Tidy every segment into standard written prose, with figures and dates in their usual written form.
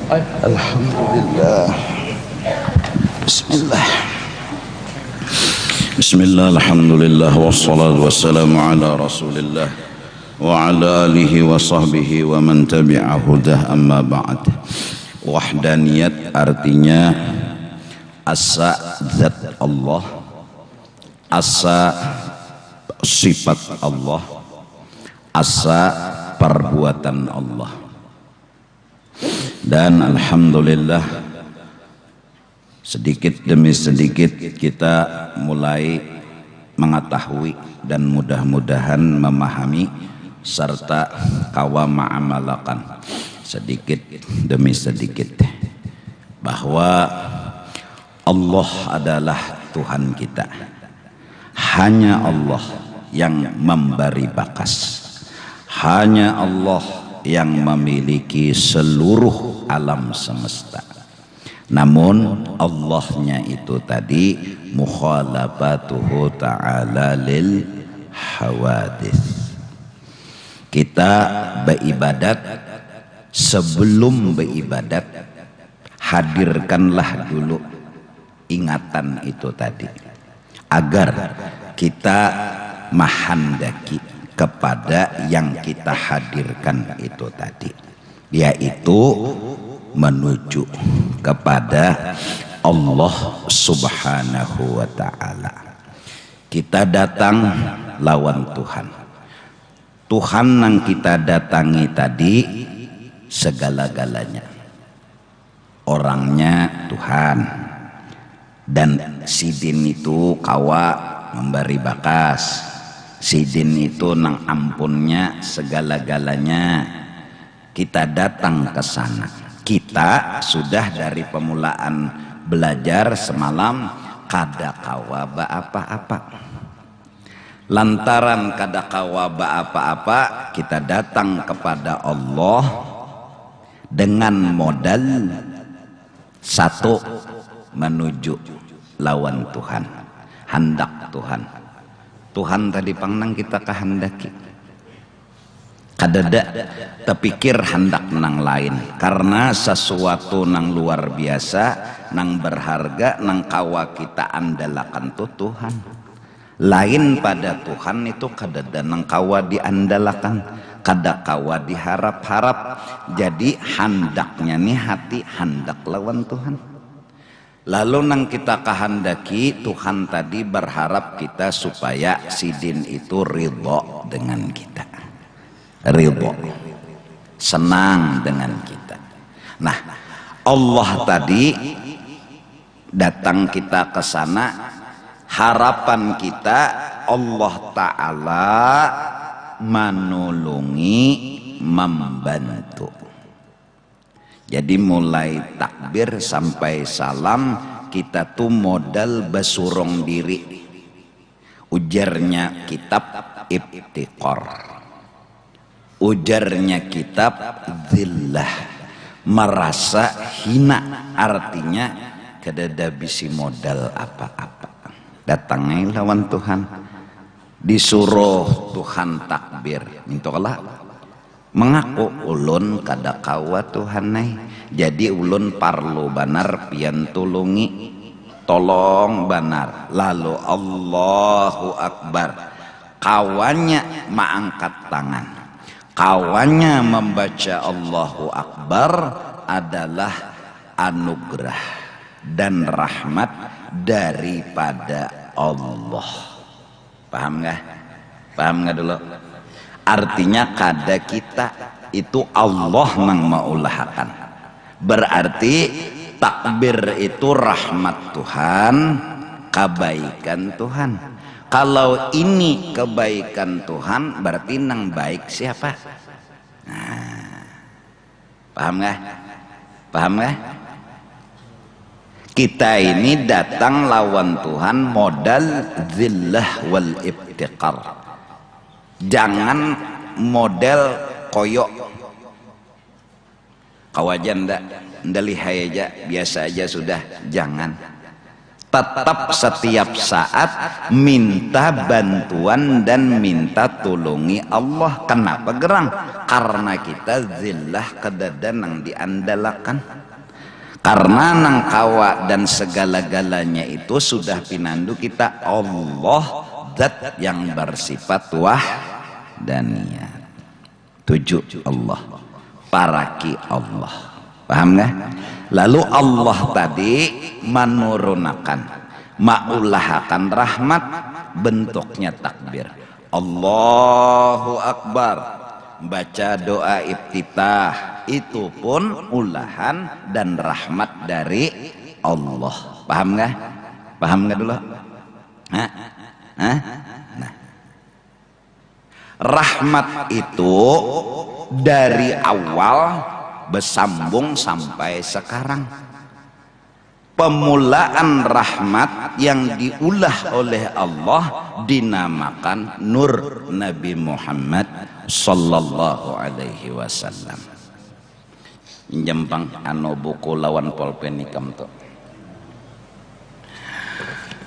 Alhamdulillah. Bismillah. Bismillah, alhamdulillah, wassalatu wassalamu ala rasulillah wa ala alihi wa sahbihi wa man tabi'a hudah, amma ba'd. Wahdaniyat artinya asa zat Allah, asa sifat Allah, asa perbuatan Allah. Dan alhamdulillah sedikit demi sedikit kita mulai mengetahui dan mudah-mudahan memahami serta kawa ma'amalakan sedikit demi sedikit bahwa Allah adalah Tuhan kita. Hanya Allah yang memberi bakas, hanya Allah yang memiliki seluruh alam semesta. Namun Allahnya itu tadi mukhalafatuhu ta'ala lil hawadits. Kita beribadat, sebelum beribadat hadirkanlah dulu ingatan itu tadi, agar kita menghendaki kepada yang kita hadirkan itu tadi, yaitu menuju kepada Allah subhanahu wa ta'ala. Kita datang lawan Tuhan. Tuhan yang kita datangi tadi segala-galanya. Orangnya Tuhan, dan sidin itu kawa memberi bakas, sidin itu nang ampunnya segala-galanya. Kita datang ke sana. Kita sudah dari pemulaan belajar semalam kada kawaba apa-apa. Lantaran kada kawaba apa-apa, kita datang kepada Allah dengan modal satu, menuju lawan Tuhan, hendak Tuhan. Tuhan tadi pangnang kita kehendaki, kadada terpikir hendak nang lain, karena sesuatu nang luar biasa, nang berharga, nang kawa kita andalakan tuh Tuhan. Lain pada Tuhan itu kadada nang kawa diandalakan, kada kawa diharap-harap. Jadi hendaknya nih hati hendak lawan Tuhan. Lalu nang kita kehendaki, Tuhan tadi berharap kita supaya sidin itu ridho dengan kita, ridho, senang dengan kita. Nah, Allah tadi datang kita ke sana, harapan kita Allah Ta'ala menolongi, membantu. Jadi mulai takbir sampai salam kita tuh modal besurong diri. Ujarnya kitab Ibtiqar, ujarnya kitab Zillah, merasa hina, artinya kadada bisi modal apa-apa. Datangnya lawan Tuhan, disuruh Tuhan takbir, mintolah mengaku ulun kada kawa Tuhan nai. Jadi ulun parlu banar pian tulungi, tolong banar. Lalu Allahu Akbar, kawannya mengangkat tangan, kawannya membaca Allahu Akbar adalah anugerah dan rahmat daripada Allah. Paham nggak? Paham nggak dulu? Artinya kada kita itu Allah yang mengulahakan. Berarti takbir itu rahmat Tuhan, kebaikan Tuhan. Kalau ini kebaikan Tuhan, berarti nang baik siapa? Nah, paham nggak? Paham nggak? Kita ini datang lawan Tuhan modal zillah wal ibtiqar. Jangan model koyok kawajan ndak lihai aja, biasa aja sudah. Jangan. tetap setiap saat minta bantuan dan minta tulungi Allah. Kenapa gerang? Karena kita zillah kedadan nang diandalakan, karena nang kawa dan segala-galanya itu sudah pinandu kita Allah, zat yang bersifat wahdaniyah. 7 Allah, paraki Allah. Paham nggak? Lalu Allah tadi menurunkan, maulahakan rahmat, bentuknya takbir. Allahu Akbar, baca doa iftitah, itu pun ulahan dan rahmat dari Allah. Paham nggak? Paham nggak dulu? Hah? Hah? Nah, rahmat itu dari awal bersambung sampai sekarang. Pemulaan rahmat yang diulah oleh Allah dinamakan Nur Nabi Muhammad sallallahu alaihi wasallam. Jempang anu buku lawan pulpen ikam tuh.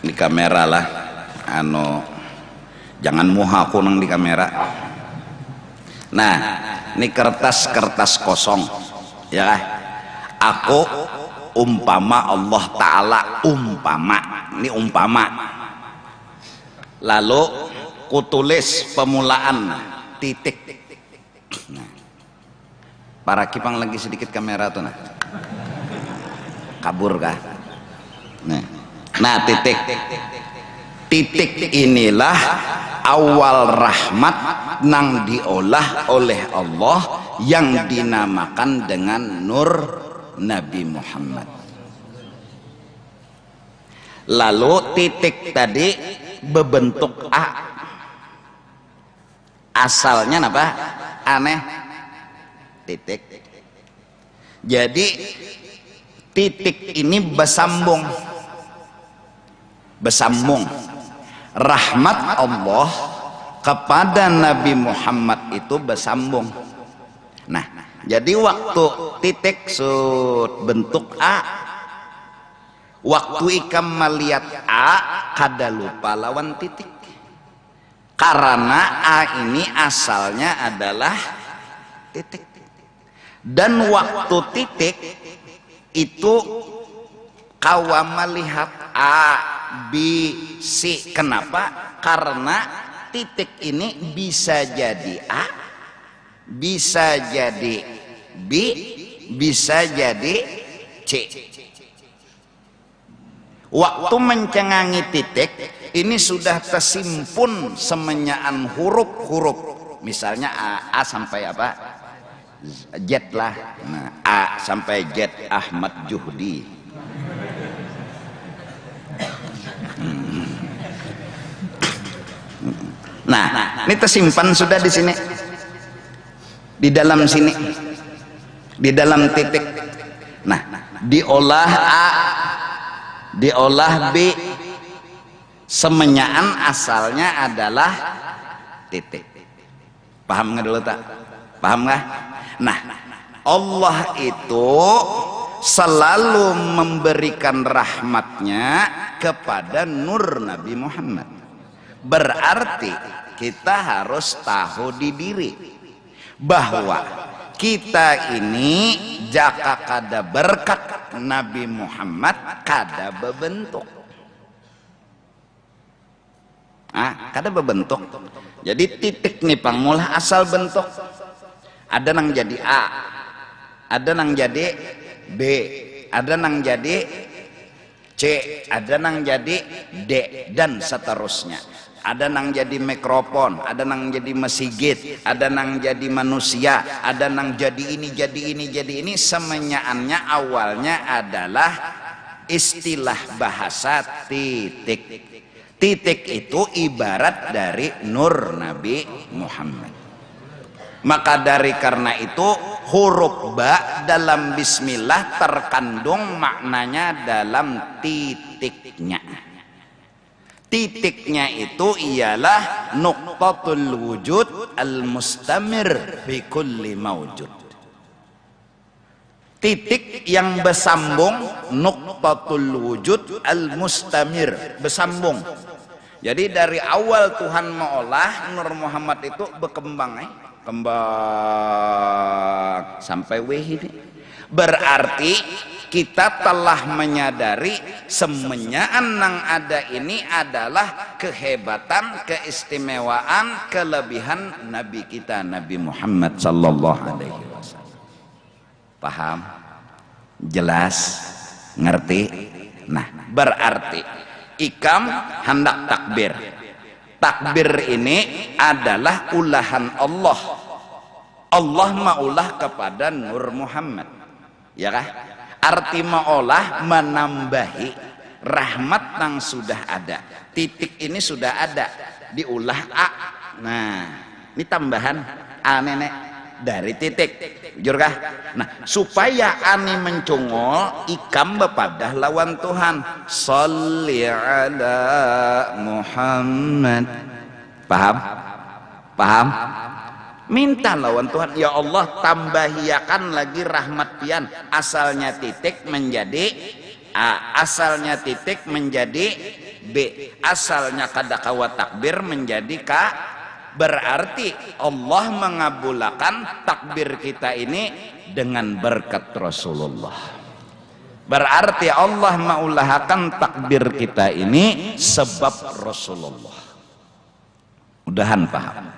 Di kamera lah anu jangan muha kunang di kamera. Nah, ini kertas-kertas kosong ya. Aku umpama Allah Ta'ala, umpama, ini umpama, lalu kutulis pemulaan titik. Nah, para kipang lagi sedikit kamera tuh, nah kabur kah? Nah titik inilah awal rahmat nang diolah oleh Allah yang dinamakan dengan Nur Nabi Muhammad. Lalu titik tadi berbentuk A, asalnya apa? Aneh titik. Jadi titik ini bersambung rahmat Allah kepada Nabi Muhammad itu bersambung. Nah, jadi waktu titik bentuk A, waktu ikam melihat A kada lupa lawan titik, karena A ini asalnya adalah titik. Dan waktu titik itu kawa melihat A, B, C. Kenapa? Karena titik ini bisa jadi A, bisa jadi B, bisa jadi C. Waktu mencengangi titik ini sudah tersimpun semenyaan huruf-huruf. Misalnya A sampai apa? Z lah. Nah, A sampai Z, Ahmad Juhdi. Nah, ini tersimpan sudah di sini, di dalam sini, di dalam titik. Nah, diolah A, diolah B, semenyaan asalnya adalah titik. Paham nggak dulu tak? Paham nggak? Nah, Allah itu selalu memberikan rahmatnya kepada Nur Nabi Muhammad. Berarti kita harus tahu di diri bahwa kita ini jaka kada berkat Nabi Muhammad kada berbentuk. Kada berbentuk. Jadi titik nih pangmulah asal bentuk. Ada nang jadi A, ada nang jadi B, ada nang jadi C, ada nang jadi D, dan seterusnya. Ada nang jadi mikrofon, ada nang jadi mesigit, ada nang jadi manusia, ada nang jadi ini, jadi ini, jadi ini. Semenyaannya awalnya adalah istilah bahasa titik. Titik itu ibarat dari Nur Nabi Muhammad. Maka dari karena itu huruf ba dalam bismillah terkandung maknanya dalam titiknya. Titiknya itu ialah nuqtatul wujud al-mustamir fi kulli mawjud. Titik yang bersambung nuqtatul wujud al-mustamir, bersambung. Jadi dari awal Tuhan mengolah Nur Muhammad itu berkembang, kembang sampai wahid. Berarti kita telah menyadari semenyaan nang ada ini adalah kehebatan, keistimewaan, kelebihan Nabi kita Nabi Muhammad sallallahu alaihi wasallam. Paham? Jelas? Ngerti? Nah, berarti ikam hendak takbir. Takbir ini adalah ulahan Allah. Allah maulah kepada Nur Muhammad. Ya kah? Arti maulah menambahi rahmat yang sudah ada. Titik ini sudah ada, diulah A. Nah, ini tambahan A nenek dari titik. Jujur kah? Nah, supaya ani mencungol ikam bepadah lawan Tuhan. Sholli ala Muhammad. Paham? Paham? Minta lawan Tuhan, ya Allah tambahiakan lagi rahmat pian. Asalnya titik menjadi A, asalnya titik menjadi B, asalnya kadakawa takbir menjadi K. Berarti Allah mengabulkan takbir kita ini dengan berkat Rasulullah. Berarti Allah maulahakan takbir kita ini sebab Rasulullah. Mudahan paham.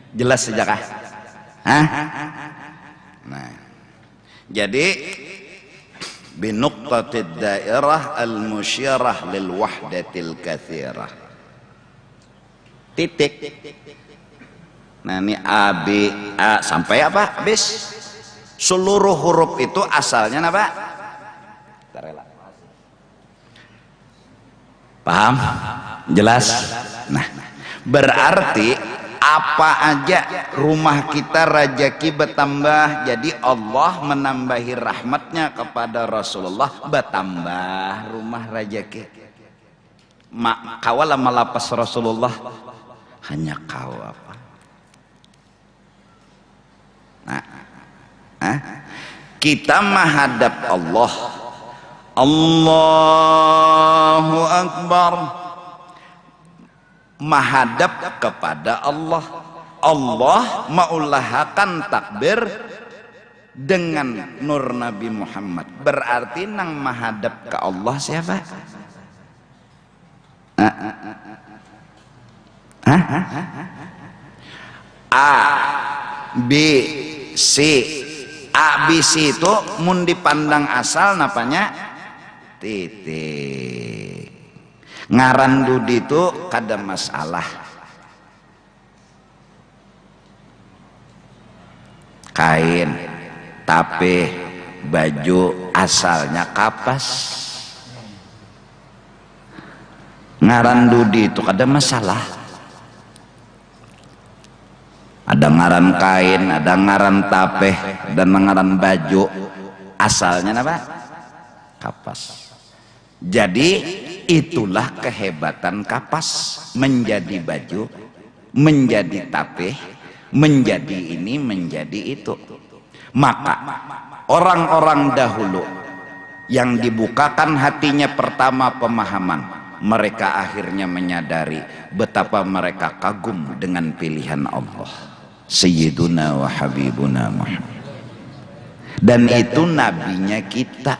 Jelas sejakah? Hah? Nah, jadi binuqtatid dairah al-musyirah lil wahdatil katsirah. Titik. Nah, ini A, B, A sampai apa? Habis. Seluruh huruf itu asalnya apa? Paham? Jelas? Nah, berarti apa aja rumah kita rajaki bertambah, jadi Allah menambahi rahmatnya kepada Rasulullah, bertambah rumah rajaki. Kawala malapas Rasulullah hanya kau apa? Nah, kita menghadap Allah, Allahu Akbar, menghadap kepada Allah. Allah maulahakan takbir dengan nur Nabi Muhammad. Berarti nang menghadap ke Allah siapa? A, B, C. A, B, C itu mun dipandang asal napanya titik. Ngaran dudi itu kada masalah. Kain, tape, baju asalnya kapas. Ngaran dudi itu kada masalah. Ada ngaran kain, ada ngaran tape, dan ngaran baju asalnya apa? Kapas. Jadi itulah kehebatan kapas, menjadi baju, menjadi tape, menjadi ini, menjadi itu. Maka orang-orang dahulu yang dibukakan hatinya pertama pemahaman, mereka akhirnya menyadari betapa mereka kagum dengan pilihan Allah, Sayyiduna wa Habibuna Muhammad. Dan itu nabinya kita.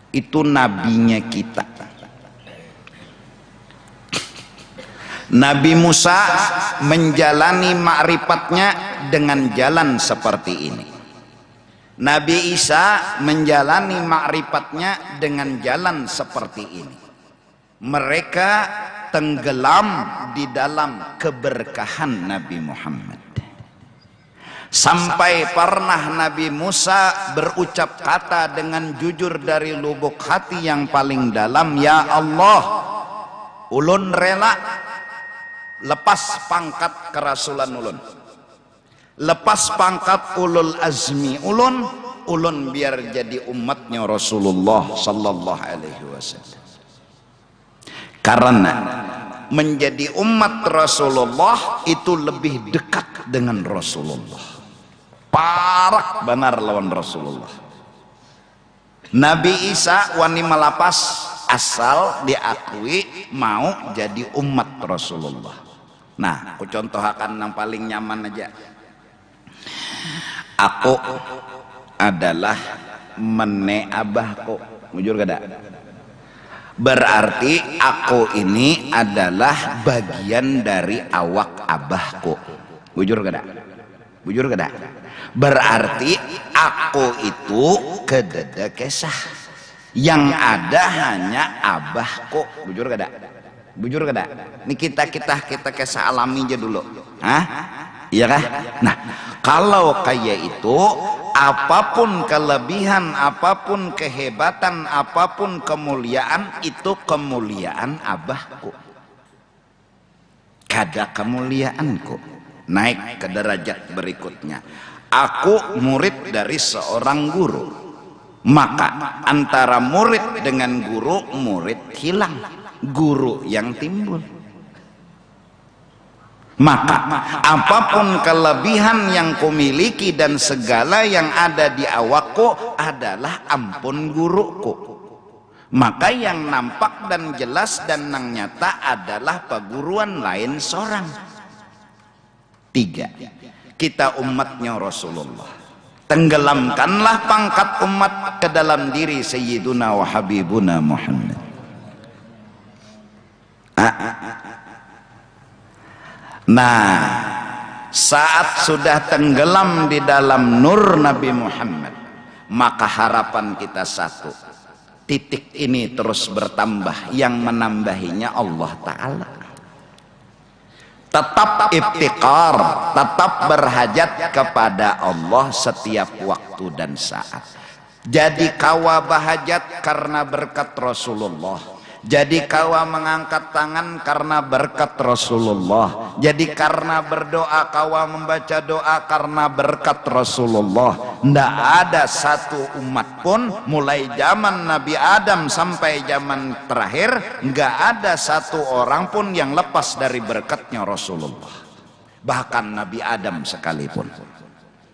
Itu nabinya kita. Nabi Musa menjalani ma'rifatnya dengan jalan seperti ini. Nabi Isa menjalani ma'rifatnya dengan jalan seperti ini. Mereka tenggelam di dalam keberkahan Nabi Muhammad. Sampai pernah Nabi Musa berucap kata dengan jujur dari lubuk hati yang paling dalam, ya Allah, ulun rela lepas pangkat kerasulan ulun, lepas pangkat ulul azmi ulun biar jadi umatnya Rasulullah sallallahu alaihi wasallam. Karena menjadi umat Rasulullah itu lebih dekat dengan Rasulullah. Parak benar lawan Rasulullah. Nabi Isa wani malapas asal diakui mau jadi umat Rasulullah. Nah, aku contohkan yang paling nyaman aja. Aku adalah mene abahku, jujur kada? Berarti aku ini adalah bagian dari awak abahku, bujur kada? Bujur kada? Berarti aku itu kedada kesah, yang ada hanya abahku, bujur kada? Bujur kada? Ini kita kesah alami aja dulu, hah? Iya kah? Nah, kalau kayak itu, apapun kelebihan, apapun kehebatan, apapun kemuliaan, itu kemuliaan abahku. Kada kemuliaanku. Naik ke derajat berikutnya. Aku murid dari seorang guru. Maka antara murid dengan guru, murid hilang, guru yang timbul. Maka apapun kelebihan yang kumiliki dan segala yang ada di awakku adalah ampun guruku. Maka yang nampak dan jelas dan nang nyata adalah perguruan lain seorang. 3. Kita umatnya Rasulullah. Tenggelamkanlah pangkat umat ke dalam diri Sayyiduna wa Habibuna Muhammad. Nah, saat sudah tenggelam di dalam nur Nabi Muhammad, maka harapan kita satu, titik ini terus bertambah, yang menambahinya Allah Ta'ala. Tetap iftikar, tetap berhajat kepada Allah setiap waktu dan saat. Jadi kawa bahajat karena berkat Rasulullah. Jadi kawa mengangkat tangan karena berkat Rasulullah. Jadi karena berdoa kawa membaca doa karena berkat Rasulullah. Tidak ada satu umat pun mulai zaman Nabi Adam sampai zaman terakhir, nggak ada satu orang pun yang lepas dari berkatnya Rasulullah. Bahkan Nabi Adam sekalipun.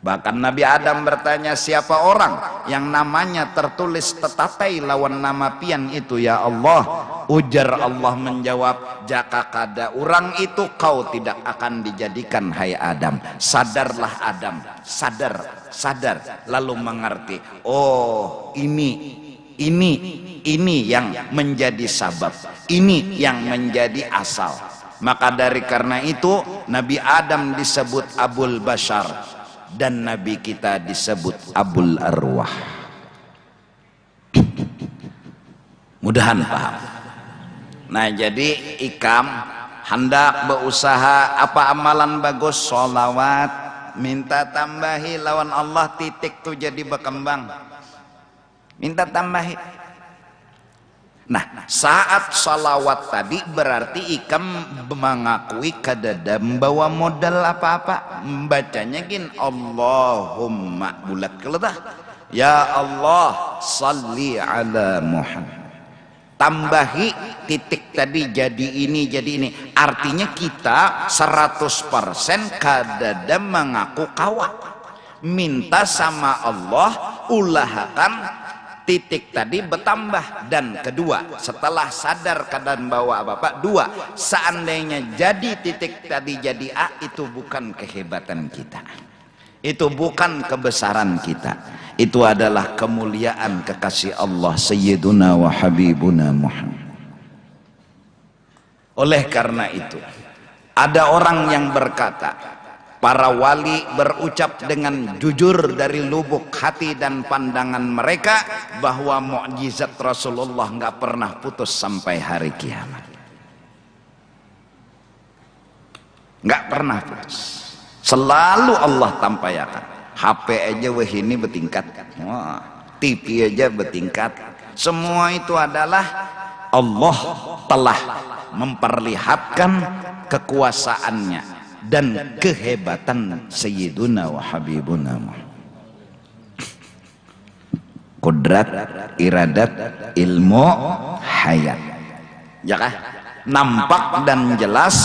Bahkan Nabi Adam bertanya, siapa orang yang namanya tertulis tetatai lawan nama pian itu ya Allah? Ujar Allah menjawab, jaka kada orang itu kau tidak akan dijadikan hai Adam. Sadarlah Adam, sadar, lalu mengerti. Oh, ini yang menjadi sabab, ini yang menjadi asal. Maka dari karena itu Nabi Adam disebut Abul Bashar dan Nabi kita disebut Abul Arwah. Mudahan paham. Nah, jadi ikam hendak berusaha apa amalan bagus, sholawat, minta tambahi lawan Allah, titik tuh jadi berkembang, minta tambahi. Nah, saat salawat tadi berarti ikam mengakui kadada membawa modal apa-apa. Membacanya gin Allahumma bulat keletah, ya Allah salli ala Muhammad. Tambahi titik tadi jadi ini, jadi ini. Artinya kita 100% kadada mengaku kawa. Minta sama Allah, ulahakan titik tadi bertambah. Dan kedua, setelah sadar keadaan bawa bapak, dua, seandainya jadi titik tadi jadi A, itu bukan kehebatan kita, itu bukan kebesaran kita, itu adalah kemuliaan kekasih Allah Sayyiduna wa Habibuna Muhammad. Oleh karena itu ada orang yang berkata, para wali berucap dengan jujur dari lubuk hati dan pandangan mereka bahwa mukjizat Rasulullah nggak pernah putus sampai hari kiamat, nggak pernah putus, selalu Allah tampayakan. HP aja wah ini bertingkat, TV aja bertingkat, semua itu adalah Allah telah memperlihatkan kekuasaannya dan kehebatan Sayyiduna wa Habibuna Muhammad. Kudrat, iradat, ilmu, hayat, ya kah? Nampak dan jelas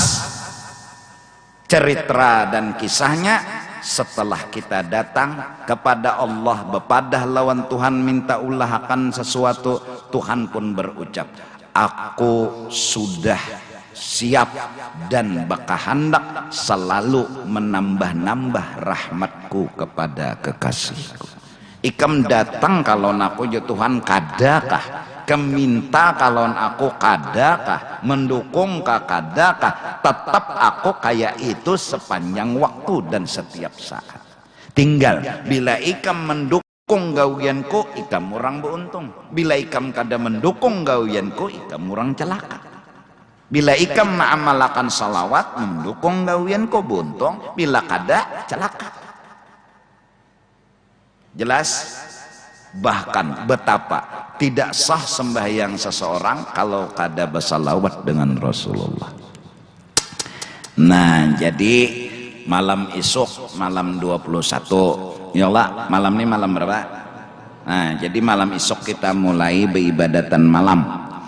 cerita dan kisahnya setelah kita datang kepada Allah bepadah lawan Tuhan minta ulah akan sesuatu, Tuhan pun berucap, aku sudah siap dan bakahandak selalu menambah-nambah rahmatku kepada kekasihku. Ikam datang kalau aku ya Tuhan kadakah, keminta kalau aku kadakah, mendukung kadakah, tetap aku kayak itu sepanjang waktu dan setiap saat. Tinggal bila ikam mendukung gawianku, ikam orang beruntung. Bila ikam kada mendukung gawianku, ikam orang celaka. Bila ikam mengamalkan salawat, mendukung gawianku beruntung. Bila kada, celaka. Jelas? Bahkan betapa tidak sah sembahyang seseorang kalau kada bersalawat dengan Rasulullah. Nah, jadi malam esok, malam 21, ya Allah, malam ini malam berapa? Nah, jadi malam esok kita mulai beribadatan malam.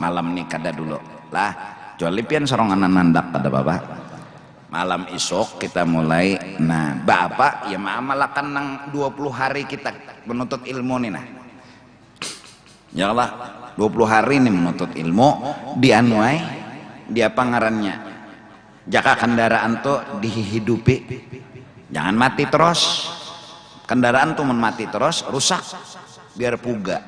Malam ini kada dulu lah, kecuali pian sorongan nandak pada bapak. Malam esok kita mulai. Nah, bapak ya mengamalkan nang 20 hari kita menuntut ilmu nih nah. Ya Allah, 20 hari ini menuntut ilmu dianuai di apa ngarannya? Jaka kendaraan tuh dihidupi. Jangan mati terus. Kendaraan tuh mati terus rusak biar puga.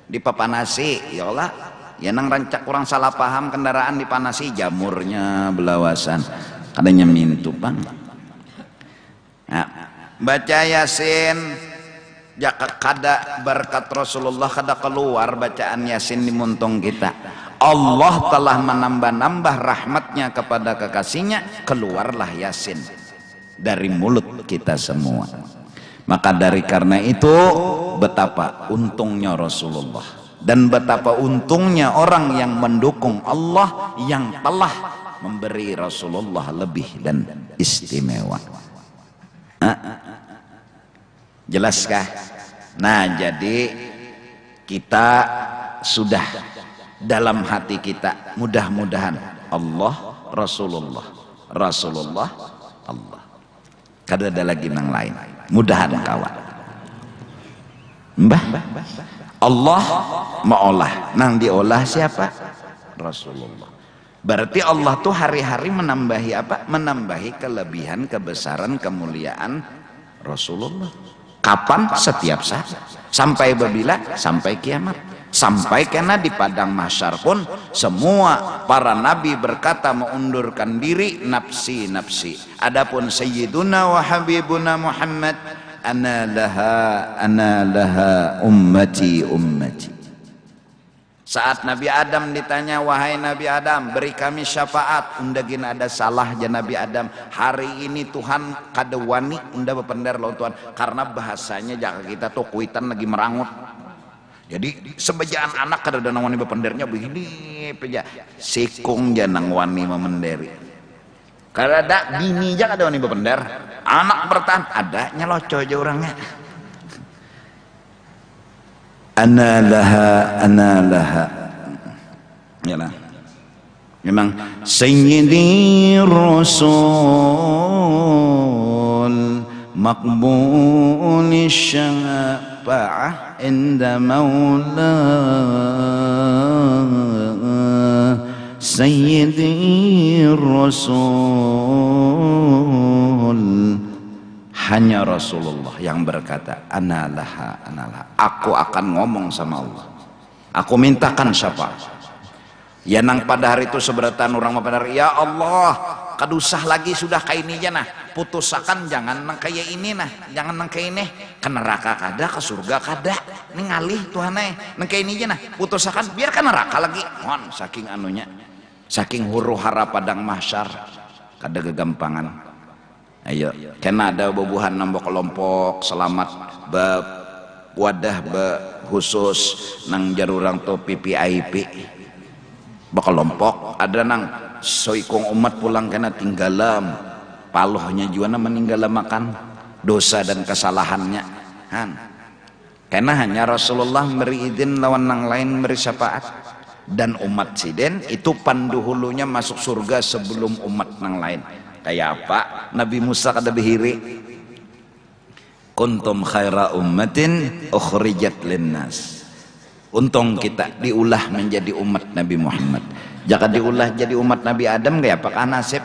Dipapanasi, ya Allah. Ya nang rancak kurang salah paham kendaraan dipanasi jamurnya belawasan. Kadanya mintu bang. Nah, baca Yasin, jaka kada berkat Rasulullah kada keluar bacaan Yasin di muntung kita. Allah telah menambah-nambah rahmatnya kepada kekasihnya, keluarlah Yasin dari mulut kita semua. Maka dari karena itu betapa untungnya Rasulullah dan betapa untungnya orang yang mendukung Allah yang telah memberi Rasulullah lebih dan istimewa. Jelaskah? Nah, jadi kita sudah dalam hati kita mudah-mudahan Allah, Rasulullah, Rasulullah, Allah. Kada ada lagi nang lain. Mudahan kawan. Mbah, Allah maulah, nang diolah siapa? Rasulullah. Berarti Allah tuh hari-hari menambahi apa? Menambahi kelebihan, kebesaran, kemuliaan Rasulullah. Kapan? Setiap saat. Sampai bila? Sampai kiamat. Sampai kena di padang mahsyar pun semua para nabi berkata mengundurkan diri, nafsi nafsi. Adapun sayyiduna wa habibuna Muhammad, ana laha ummati ummati. Saat Nabi Adam ditanya, wahai Nabi Adam, beri kami syafaat. Undagin ada salah ya Nabi Adam. Hari ini Tuhan kada wani unda bepender lo Tuhan. Karena bahasanya jangan kita tuh kuitan lagi merangut. Jadi sebejaan anak kada ada wani bependernya begini peja. Sikung janang wani memenderi. Kada ada bini aja kada wani bepender. Anak bertahan adanya loco aja orangnya. Ana laha yalah memang sayyidi rasul maqbul syafa'ah inda maula sayyidi rasul. Hanya Rasulullah yang berkata, ana laha, aku akan ngomong sama Allah, aku mintakan syafaat. Ya nang pada hari itu seberatan orang pada ya Allah, kadusah lagi sudah kayak ini aja nah, putusakan jangan nang kayak ini nah, jangan nang kayak ini, ke neraka kada, ke surga kada, ini ngalih Tuhan nang kayak ini aja nah, putusakan biar ke neraka lagi. Mohon saking anunya, saking huru hara padang mahsyar, kada gegampangan. Ayo, kena ada bubuhan nambah kelompok selamat be wadah be khusus nang jarurang to PPIP bekelompok ada nang soikong umat pulang kena tinggalam palohnya juga meninggal makan dosa dan kesalahannya kan karena hanya Rasulullah memberi izin lawan nang lain memberi syafaat dan umat siden itu panduhulunya masuk surga sebelum umat nang lain. Kayak apa? Nabi Musa kada behiri kuntum khaira ummatin ukhrijat linnas. Untung kita diulah menjadi umat Nabi Muhammad. Jika diulah jadi umat Nabi Adam gak apakah nasib?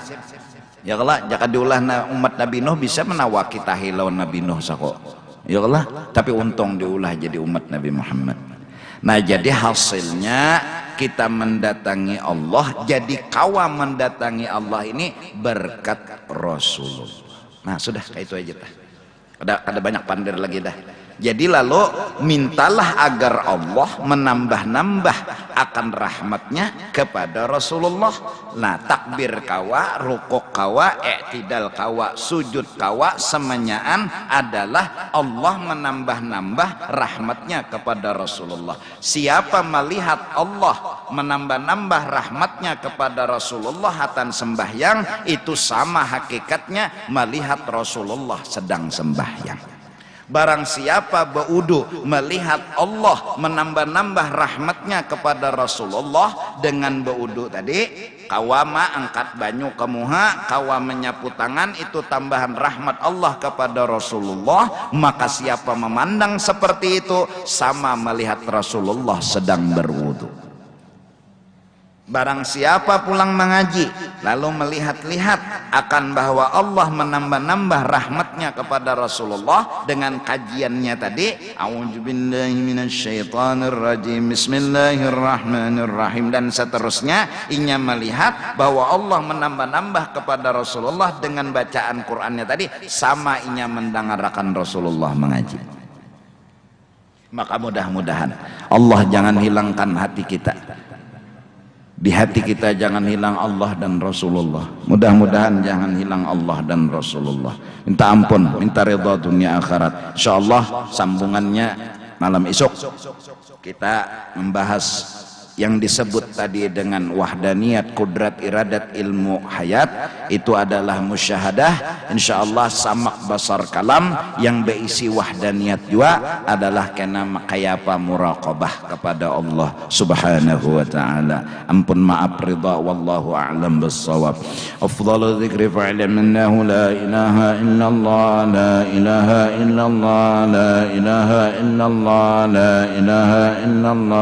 Ya Allah, jika diulah umat Nabi Nuh bisa menawaki tahilawan Nabi Nuh sako. Ya Allah, tapi untung diulah jadi umat Nabi Muhammad. Nah, jadi hasilnya kita mendatangi Allah, jadi kawa mendatangi Allah ini berkat Rasulullah. Nah, sudah kayak itu aja dah. Ada banyak pandir lagi dah. Jadi lalu mintalah agar Allah menambah-nambah akan rahmatnya kepada Rasulullah. Nah, takbir kawa, rukuk kawa, i'tidal kawa, sujud kawa, semenyaan adalah Allah menambah-nambah rahmatnya kepada Rasulullah. Siapa melihat Allah menambah-nambah rahmatnya kepada Rasulullah hatan sembahyang, itu sama hakikatnya melihat Rasulullah sedang sembahyang. Barang siapa berwudu melihat Allah menambah-nambah rahmatnya kepada Rasulullah dengan berwudu tadi, kawama angkat banyu ke muha, kawa menyapu tangan, itu tambahan rahmat Allah kepada Rasulullah. Maka siapa memandang seperti itu sama melihat Rasulullah sedang berwudu. Barang siapa pulang mengaji lalu melihat-lihat akan bahwa Allah menambah-nambah rahmatnya kepada Rasulullah dengan kajiannya tadi, a'udzubillahi minasyaitonirrajim, bismillahirrahmanirrahim, dan seterusnya, inya melihat bahwa Allah menambah-nambah kepada Rasulullah dengan bacaan Qur'annya tadi, sama inya mendengarkan Rasulullah mengaji. Maka mudah-mudahan Allah jangan hilangkan hati kita. Di hati kita jangan hilang Allah dan Rasulullah. Mudah-mudahan jangan hilang Allah dan Rasulullah. Minta ampun, minta ridha dunia akhirat. Insyaallah sambungannya malam esok kita membahas yang disebut tadi dengan wahdaniyat, kudrat, iradat, ilmu, hayat, itu adalah musyahadah. Insyaallah samak basar kalam yang berisi wahdaniyat juga adalah kena makayapa muraqabah kepada Allah subhanahu wa ta'ala. Ampun maaf ridha, wallahu a'lam bissawab. Afdalu dzikri fa'lam annahu la ilaha illallah, la ilaha illallah, la ilaha illallah, la ilaha illallah.